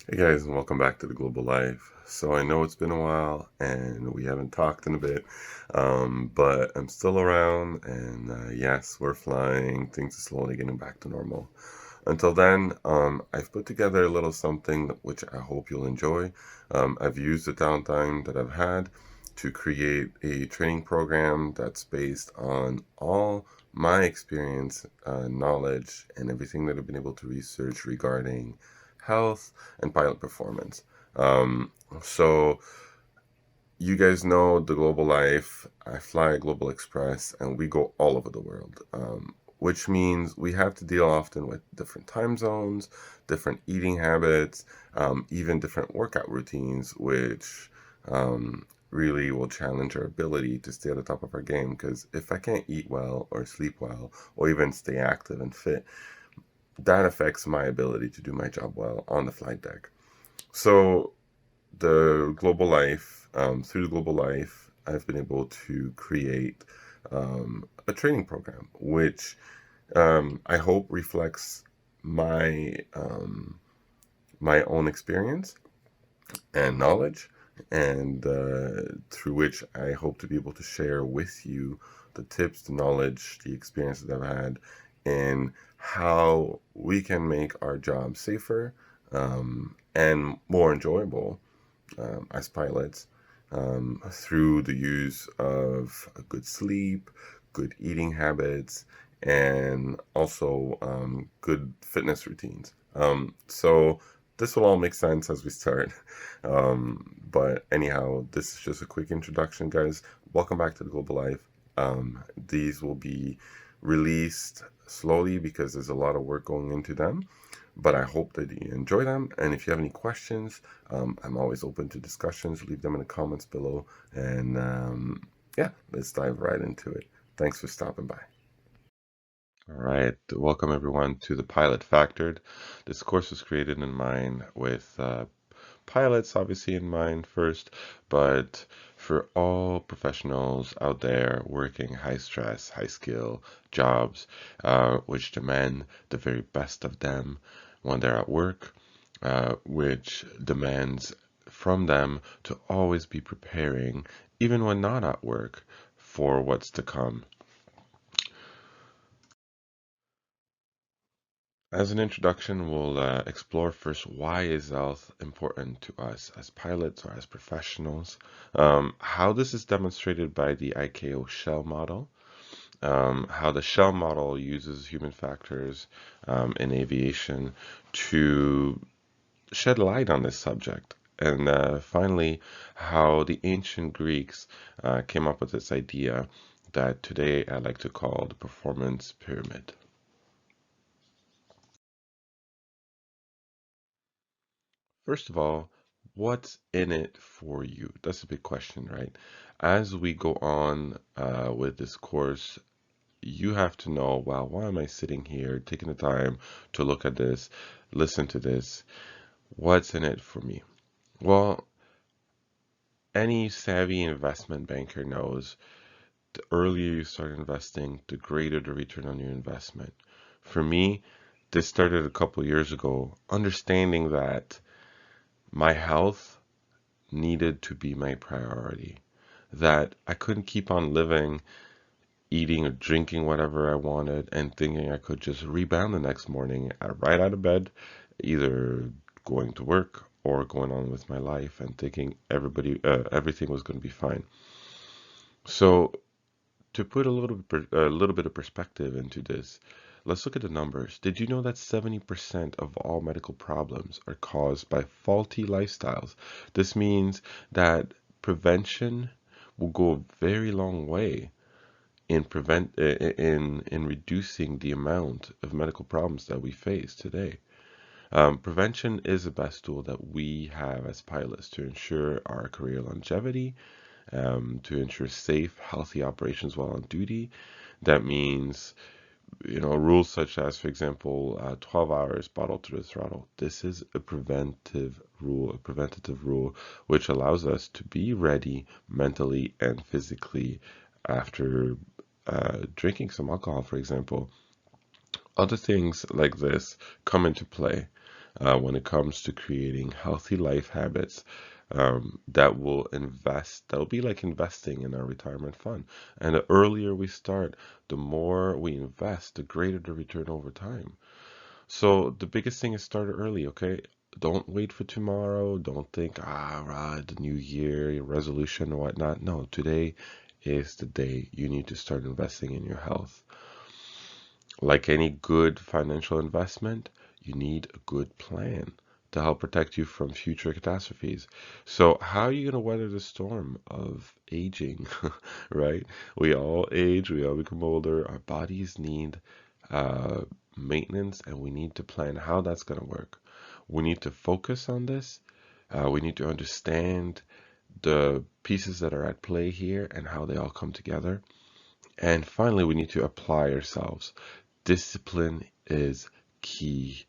Hey guys, and welcome back to The Global Life. So I know it's been a while and we haven't talked in a bit, but I'm still around and yes, we're flying. Things are slowly getting back to normal. Until then, I've put together a little something which I hope you'll enjoy. I've used the downtime that I've had to create a training program that's based on all my experience, knowledge, and everything that I've been able to research regarding health and pilot performance. Um, so you guys know the Global Life. I fly Global Express, and we go all over the world. Which means we have to deal often with different time zones, different eating habits, even different workout routines, which really will challenge our ability to stay at the top of our game. Because if I can't eat well or sleep well, or even stay active and fit, that affects my ability to do my job well on the flight deck. So the Global Life, through the Global Life, I've been able to create a training program, which I hope reflects my my own experience and knowledge, and through which I hope to be able to share with you the tips, the knowledge, the experiences that I've had in how we can make our job safer and more enjoyable as pilots through the use of good sleep, good eating habits, and also good fitness routines. So this will all make sense as we start. But anyhow, this is just a quick introduction, guys. Welcome back to the Global Life. These will be released slowly because there's a lot of work going into them. But I hope that you enjoy them. And if you have any questions, I'm always open to discussions. Leave them in the comments below. And yeah, let's dive right into it. Thanks for stopping by. All right, welcome everyone to the Pilot Factored. This course was created in mind with pilots obviously in mind first, but for all professionals out there working high stress, high skill jobs, which demand the very best of them when they're at work, which demands from them to always be preparing, even when not at work, for what's to come. As an introduction, we'll explore first why is health important to us as pilots or as professionals, how this is demonstrated by the ICAO Shell model, how the Shell model uses human factors in aviation to shed light on this subject. And finally, how the ancient Greeks came up with this idea that today I like to call the performance pyramid. First of all, what's in it for you? That's a big question, right? As we go on with this course, you have to know, well, why am I sitting here taking the time to look at this, listen to this? What's in it for me? Well, any savvy investment banker knows the earlier you start investing, the greater the return on your investment. For me, this started a couple years ago, understanding that my health needed to be my priority. That I couldn't keep on living, eating or drinking whatever I wanted and thinking I could just rebound the next morning right out of bed, either going to work or going on with my life and thinking everything was going to be fine. So to put a little bit of perspective into this, let's look at the numbers. Did you know that 70% of all medical problems are caused by faulty lifestyles? This means that prevention will go a very long way in in reducing the amount of medical problems that we face today. Prevention is the best tool that we have as pilots to ensure our career longevity, to ensure safe, healthy operations while on duty. That means, rules such as, for example, 12 hours bottle to the throttle. This is a preventative rule, which allows us to be ready mentally and physically after drinking some alcohol, for example. Other things like this come into play. when it comes to creating healthy life habits that'll be like investing in our retirement fund. And the earlier we start, the more we invest, the greater the return over time. So the biggest thing is start early, okay? Don't wait for tomorrow. Don't think, right, the new year, your resolution or whatnot. No, today is the day you need to start investing in your health. Like any good financial investment, you need a good plan to help protect you from future catastrophes. So, how are you going to weather the storm of aging, right? We all age, we all become older. Our bodies need uh, maintenance, and we need to plan how that's going to work. We need to focus on this. We need to understand the pieces that are at play here and how they all come together. And finally, we need to apply ourselves. Discipline is key.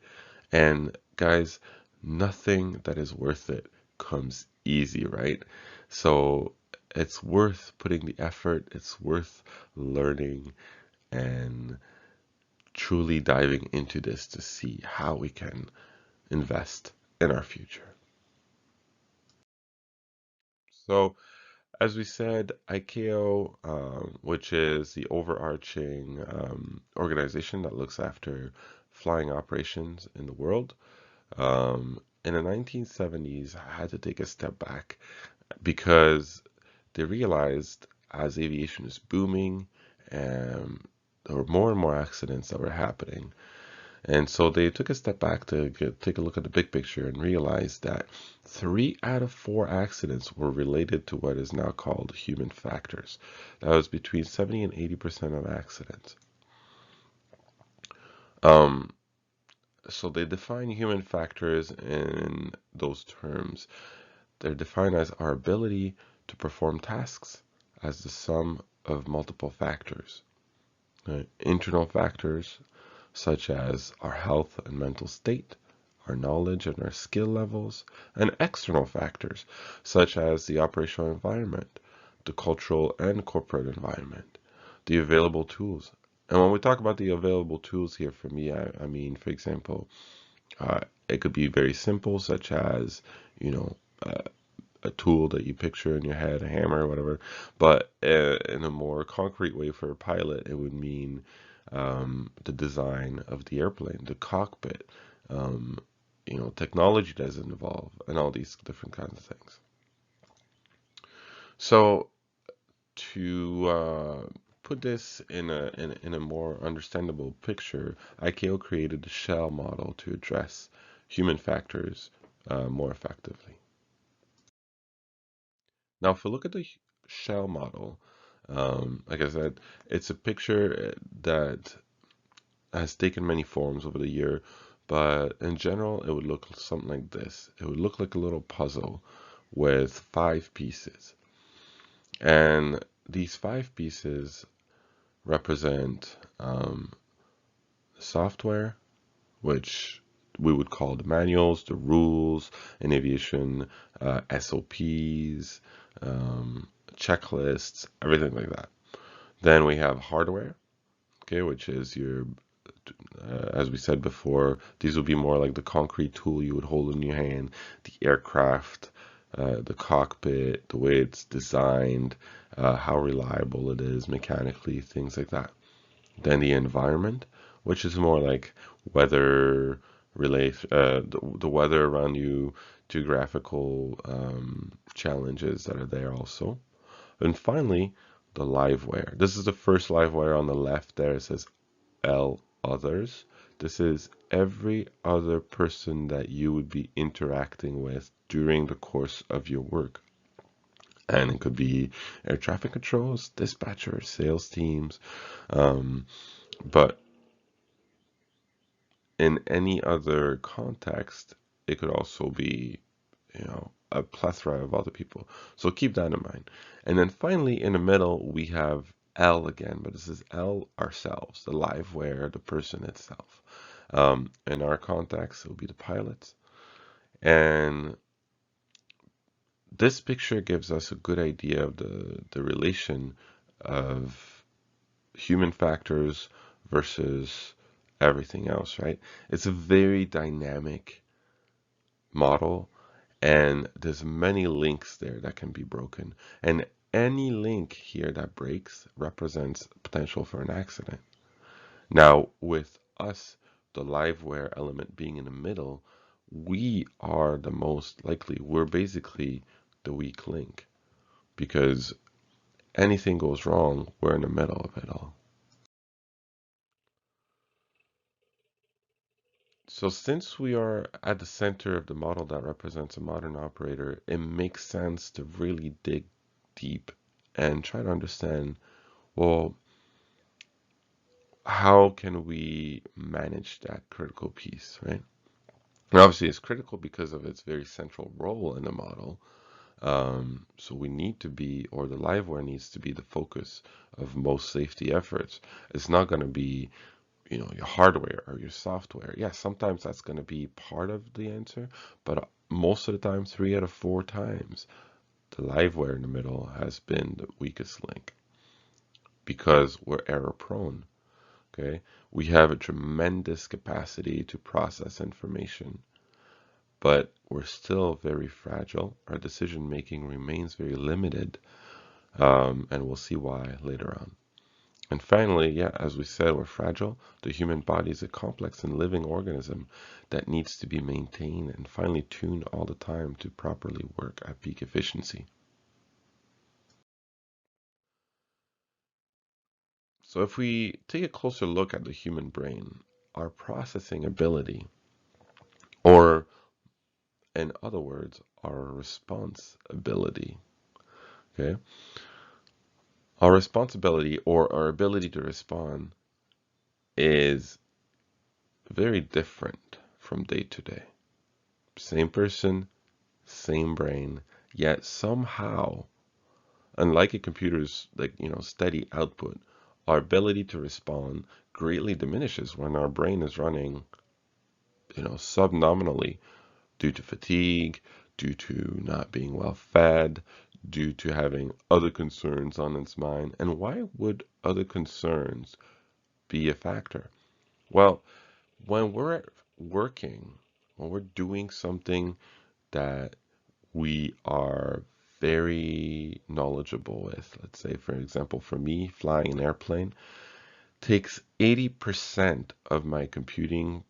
And guys, nothing that is worth it comes easy, right? So it's worth putting the effort, it's worth learning and truly diving into this to see how we can invest in our future. So, as we said, ICAO, which is the overarching organization that looks after flying operations in the world, in the 1970s had to take a step back because they realized as aviation is booming, there were more and more accidents that were happening. And so they took a step back to take a look at the big picture and realize that 3 out of 4 accidents were related to what is now called human factors. That was between 70 and 80% of accidents. Um, so they define human factors in those terms. They're defined as our ability to perform tasks as the sum of multiple factors. Right? Internal factors such as our health and mental state, our knowledge and our skill levels, and external factors such as the operational environment, the cultural and corporate environment, the available tools. And when we talk about the available tools here, for me, I mean, for example, it could be very simple, such as, you know, uh, a tool that you picture in your head, a hammer or whatever. But in a more concrete way for a pilot, it would mean the design of the airplane, the cockpit, um, technology that's involved, and all these different kinds of things. So to put this in a more understandable picture, ICAO created the shell model to address human factors more effectively. Now, if we look at the shell model, like I said, it's a picture that has taken many forms over the year, but in general, it would look something like this. It would look like a little puzzle with 5 pieces. And these 5 pieces represent software, which we would call the manuals, the rules in aviation, SOPs, checklists, everything like that. Then we have hardware, okay, which is your, as we said before, these would be more like the concrete tool you would hold in your hand, the aircraft, the cockpit, the way it's designed, how reliable it is mechanically, things like that. Then the environment, which is more like weather the weather around you, geographical challenges that are there also. And finally, the liveware. This is the first livewire on the left there. It says L others. This is every other person that you would be interacting with during the course of your work. And it could be air traffic controls, dispatchers, sales teams, but in any other context, it could also be, a plethora of other people. So keep that in mind. And then finally, in the middle, we have L again, but this is L ourselves, the liveware, the person itself. In our context, it will be the pilots. And this picture gives us a good idea of the relation of human factors versus everything else, right? It's a very dynamic model, and there's many links there that can be broken. And any link here that breaks represents potential for an accident. Now, with us, the liveware element being in the middle, we are the most likely, we're basically the weak link because anything goes wrong, we're in the middle of it all. So since we are at the center of the model that represents a modern operator, it makes sense to really dig deep and try to understand, well, how can we manage that critical piece, right? And obviously it's critical because of its very central role in the model. So we need to be, or the liveware needs to be the focus of most safety efforts. It's not going to be, your hardware or your software. Yeah, sometimes that's going to be part of the answer, but most of the time, 3 out of 4 times, the liveware in the middle has been the weakest link because we're error prone. Okay, we have a tremendous capacity to process information, but we're still very fragile. Our decision making remains very limited, and we'll see why later on. And finally, yeah, as we said, we're fragile. The human body is a complex and living organism that needs to be maintained and finely tuned all the time to properly work at peak efficiency. So if we take a closer look at the human brain, our processing ability, or in other words, our response ability, okay? Our responsibility or our ability to respond is very different from day to day. Same person, same brain, yet somehow, unlike a computer's steady output, our ability to respond greatly diminishes when our brain is running subnominally due to fatigue, due to not being well fed, due to having other concerns on its mind. And why would other concerns be a factor? Well, when we're working, when we're doing something that we are very knowledgeable with. Let's say, for example, for me, flying an airplane takes 80% of my computing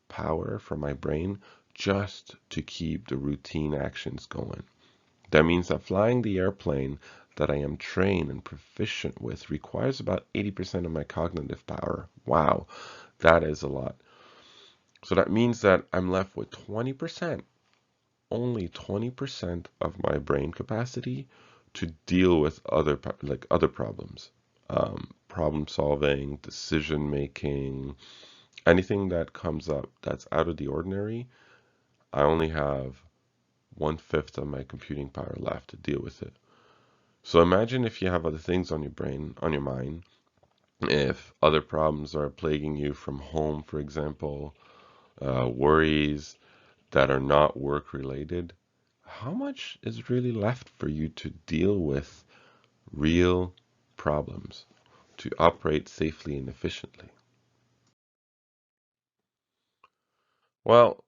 power from my brain just to keep the routine actions going. That means that flying the airplane that I am trained and proficient with requires about 80% of my cognitive power. Wow, that is a lot. So that means that I'm left with 20%, only 20% of my brain capacity to deal with other problems, problem solving, decision making, anything that comes up that's out of the ordinary. I only have 1/5 of my computing power left to deal with it. So imagine if you have other things on your brain, on your mind, if other problems are plaguing you from home, for example, worries that are not work related, how much is really left for you to deal with real problems, to operate safely and efficiently? Well,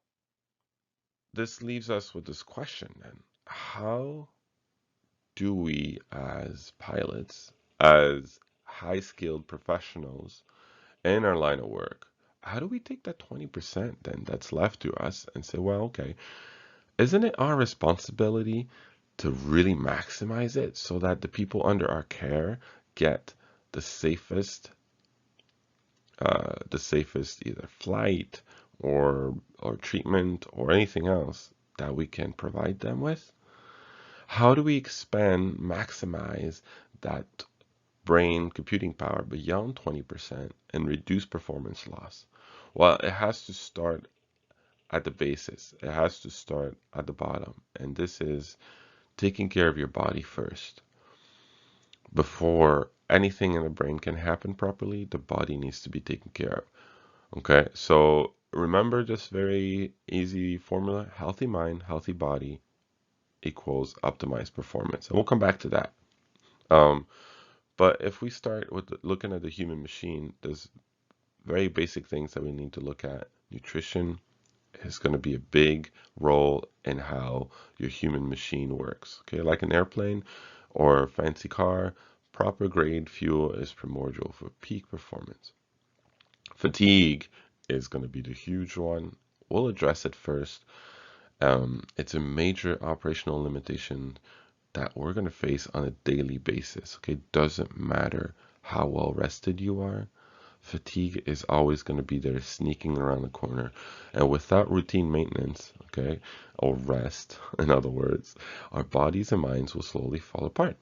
this leaves us with this question then. How do we, as pilots, as high skilled professionals in our line of work, how do we take that 20% then that's left to us and say, well, okay, isn't it our responsibility to really maximize it so that the people under our care get the safest either flight or treatment or anything else that we can provide them with? How do we maximize that brain computing power beyond 20% and reduce performance loss? Well, it has to start at the basis. It has to start at the bottom. And this is taking care of your body first. Before anything in the brain can happen properly, the body needs to be taken care of. Okay, so remember this very easy formula: healthy mind, healthy body equals optimized performance. And we'll come back to that. Um, but if we start with looking at the human machine, there's very basic things that we need to look at: nutrition, is going to be a big role in how your human machine works. Okay, like an airplane or a fancy car, proper grade fuel is primordial for peak performance. Fatigue is going to be the huge one. We'll address it first. It's a major operational limitation that we're going to face on a daily basis. Okay, doesn't matter how well rested you are. Fatigue is always going to be there sneaking around the corner. And without routine maintenance, okay, or rest, in other words, our bodies and minds will slowly fall apart.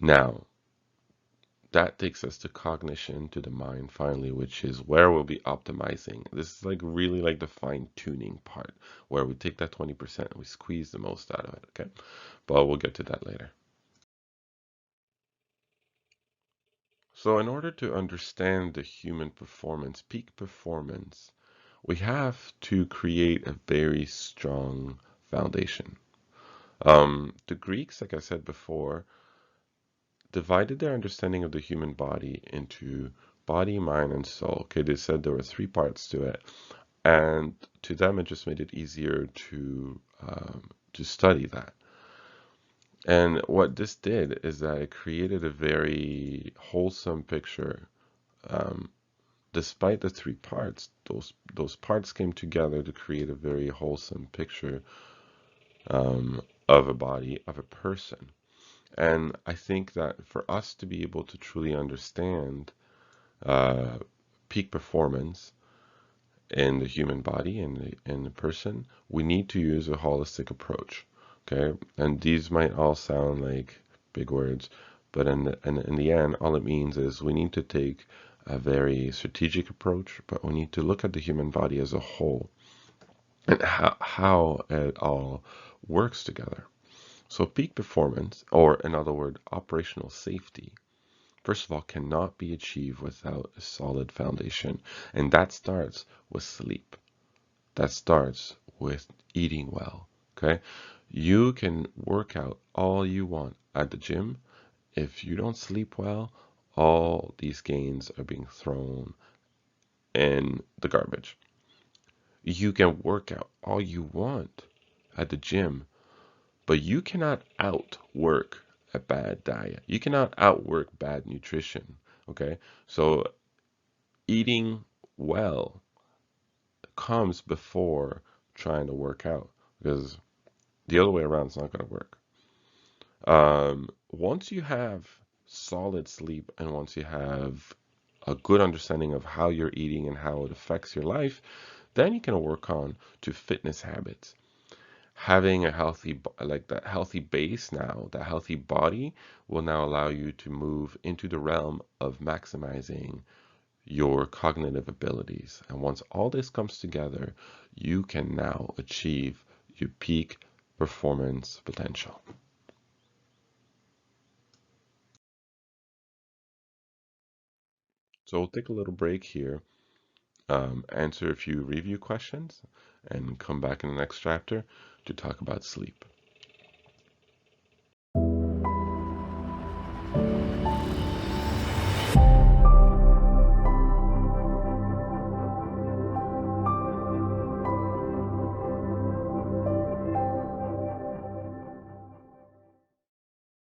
Now, that takes us to cognition, to the mind finally, which is where we'll be optimizing. This is like really like the fine tuning part where we take that 20% and we squeeze the most out of it, okay? But we'll get to that later. So in order to understand the human performance, peak performance, we have to create a very strong foundation. The Greeks, like I said before, divided their understanding of the human body into body, mind, and soul. Okay, they said there were three parts to it, and to them it just made it easier to study that. And what this did is that it created a very wholesome picture. Um, Despite the three parts, those parts came together to create a very wholesome picture of a body, of a person. And I think that for us to be able to truly understand uh, peak performance in the human body and in the person, we need to use a holistic approach. Okay, and these might all sound like big words, but in the end, all it means is we need to take a very strategic approach, but we need to look at the human body as a whole and how it all works together. So peak performance, or in other words, operational safety, first of all, cannot be achieved without a solid foundation. And that starts with sleep. That starts with eating well. Okay? You can work out all you want at the gym. If you don't sleep well, all these gains are being thrown in the garbage. You can work out all you want at the gym, but you cannot outwork a bad diet. You cannot outwork bad nutrition. Okay? So eating well comes before trying to work out because the other way around is not going to work. Once you have solid sleep and once you have a good understanding of how you're eating and how it affects your life, then you can work on to fitness habits. Having a healthy, like that healthy base now, that healthy body will now allow you to move into the realm of maximizing your cognitive abilities. And once all this comes together, you can now achieve your peak performance potential. So we'll take a little break here, answer a few review questions, and come back in the next chapter to talk about sleep.